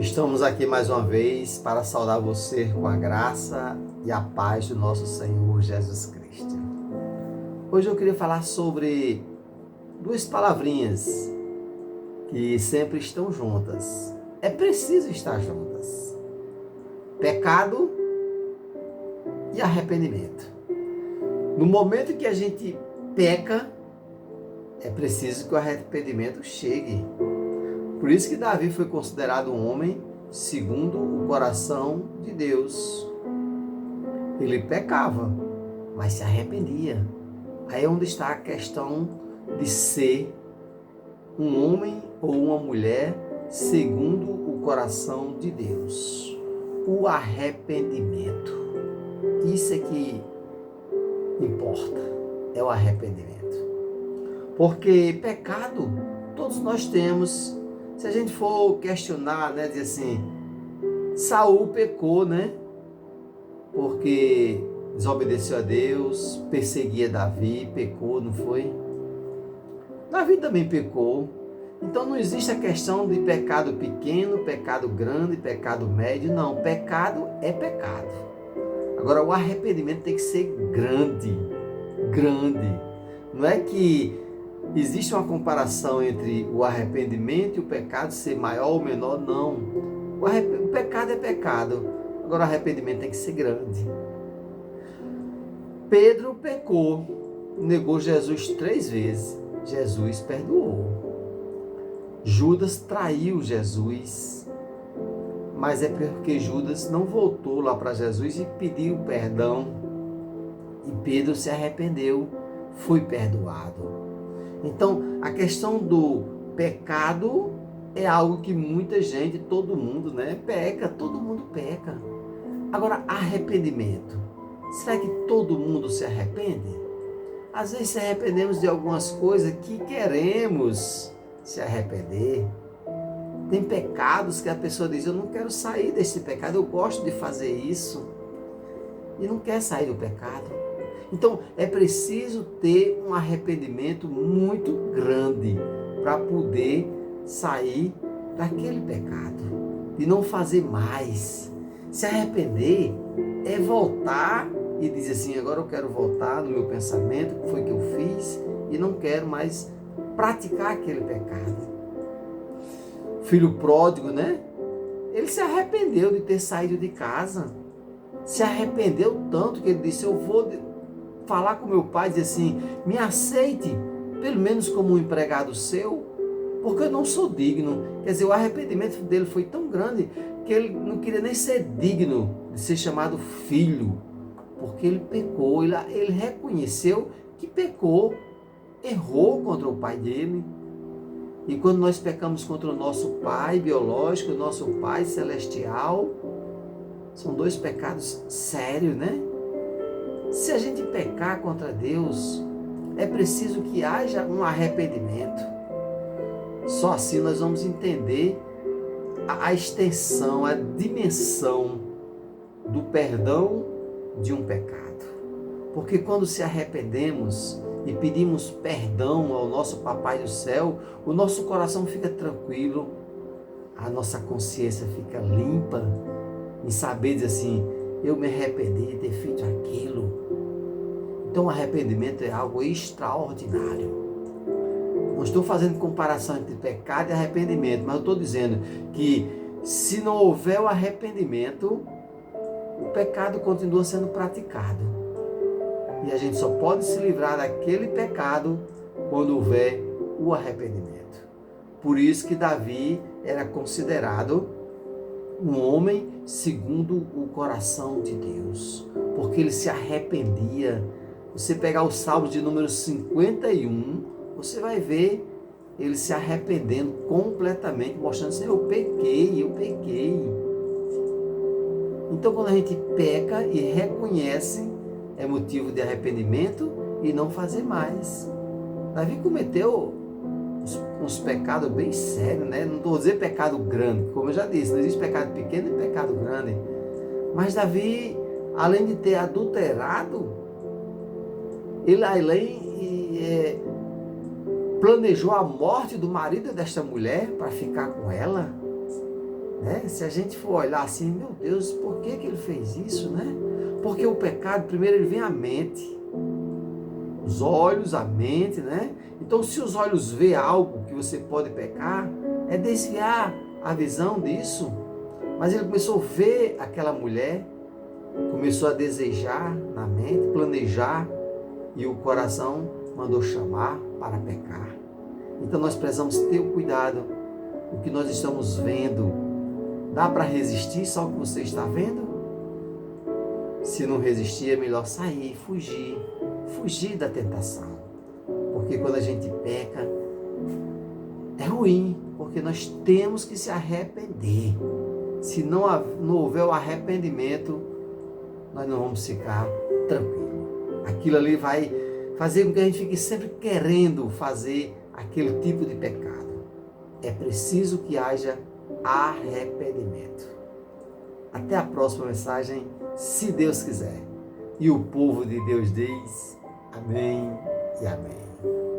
Estamos aqui mais uma vez para saudar você com a graça e a paz do nosso Senhor Jesus Cristo. Hoje eu queria falar sobre duas palavrinhas que sempre estão juntas. É preciso estar juntas: pecado e arrependimento. No momento que a gente peca, é preciso que o arrependimento chegue. Por isso que Davi foi considerado um homem segundo o coração de Deus. Ele pecava, mas se arrependia. Aí é onde está a questão de ser um homem ou uma mulher segundo o coração de Deus. O arrependimento. Isso é que importa, é o arrependimento. Porque pecado todos nós temos. Se a gente for questionar, dizer assim, Saul pecou, porque desobedeceu a Deus, perseguia Davi, pecou, não foi? Davi também pecou. Então não existe a questão de pecado pequeno, pecado grande, pecado médio, não. Pecado é pecado. Agora o arrependimento tem que ser grande. Não é que existe uma comparação entre o arrependimento e o pecado ser maior ou menor, não. O pecado é pecado, agora o arrependimento tem que ser grande. Pedro pecou, negou Jesus 3 vezes, Jesus perdoou. Judas traiu Jesus, mas é porque Judas não voltou lá para Jesus e pediu perdão, e Pedro se arrependeu, foi perdoado. Então, a questão do pecado é algo que muita gente, todo mundo, peca, todo mundo peca. Agora, arrependimento. Será que todo mundo se arrepende? Às vezes se arrependemos de algumas coisas que queremos se arrepender. Tem pecados que a pessoa diz, eu não quero sair desse pecado, eu gosto de fazer isso. E não quer sair do pecado. Então, é preciso ter um arrependimento muito grande para poder sair daquele pecado, de não fazer mais. Se arrepender é voltar e dizer assim, agora eu quero voltar no meu pensamento, o que foi que eu fiz, e não quero mais praticar aquele pecado. Filho pródigo, ele se arrependeu de ter saído de casa, se arrependeu tanto que ele disse, eu vou falar com meu pai, dizer assim, me aceite, pelo menos como um empregado seu, porque eu não sou digno. Quer dizer, o arrependimento dele foi tão grande, que ele não queria nem ser digno de ser chamado filho, porque ele pecou, ele reconheceu que pecou, errou contra o pai dele. E quando nós pecamos contra o nosso pai biológico, o nosso pai celestial, são 2 pecados sérios, Se a gente pecar contra Deus, é preciso que haja um arrependimento. Só assim nós vamos entender a extensão, a dimensão do perdão de um pecado. Porque quando se arrependemos e pedimos perdão ao nosso Papai do céu, o nosso coração fica tranquilo, a nossa consciência fica limpa em saber dizer assim, eu me arrependi de ter feito aquilo. Então o arrependimento é algo extraordinário. Não estou fazendo comparação entre pecado e arrependimento, mas eu estou dizendo que se não houver o arrependimento, o pecado continua sendo praticado. E a gente só pode se livrar daquele pecado quando houver o arrependimento. Por isso que Davi era considerado um homem segundo o coração de Deus, porque ele se arrependia. Você pegar o Salmo de número 51, você vai ver ele se arrependendo completamente, mostrando assim, eu pequei. Então quando a gente peca e reconhece, é motivo de arrependimento e não fazer mais. Davi cometeu uns pecados bem sérios, Não estou dizendo pecado grande, como eu já disse, não existe pecado pequeno e pecado grande. Mas Davi, além de ter adulterado, ele planejou a morte do marido desta mulher para ficar com ela. né? Se a gente for olhar assim, meu Deus, por que ele fez isso, né? Porque o pecado, primeiro, ele vem à mente. Os olhos, a mente, né? Então, se os olhos vê algo que você pode pecar, é desviar a visão disso. Mas ele começou a ver aquela mulher, começou a desejar na mente, planejar, e o coração mandou chamar para pecar. Então, nós precisamos ter o cuidado. O que nós estamos vendo, dá para resistir só o que você está vendo? Se não resistir, é melhor sair, fugir da tentação. Porque quando a gente peca, é ruim, porque nós temos que se arrepender. Se não houver o arrependimento, nós não vamos ficar tranquilos. Aquilo ali vai fazer com que a gente fique sempre querendo fazer aquele tipo de pecado. É preciso que haja arrependimento. Até a próxima mensagem, se Deus quiser. E o povo de Deus diz amém e amém.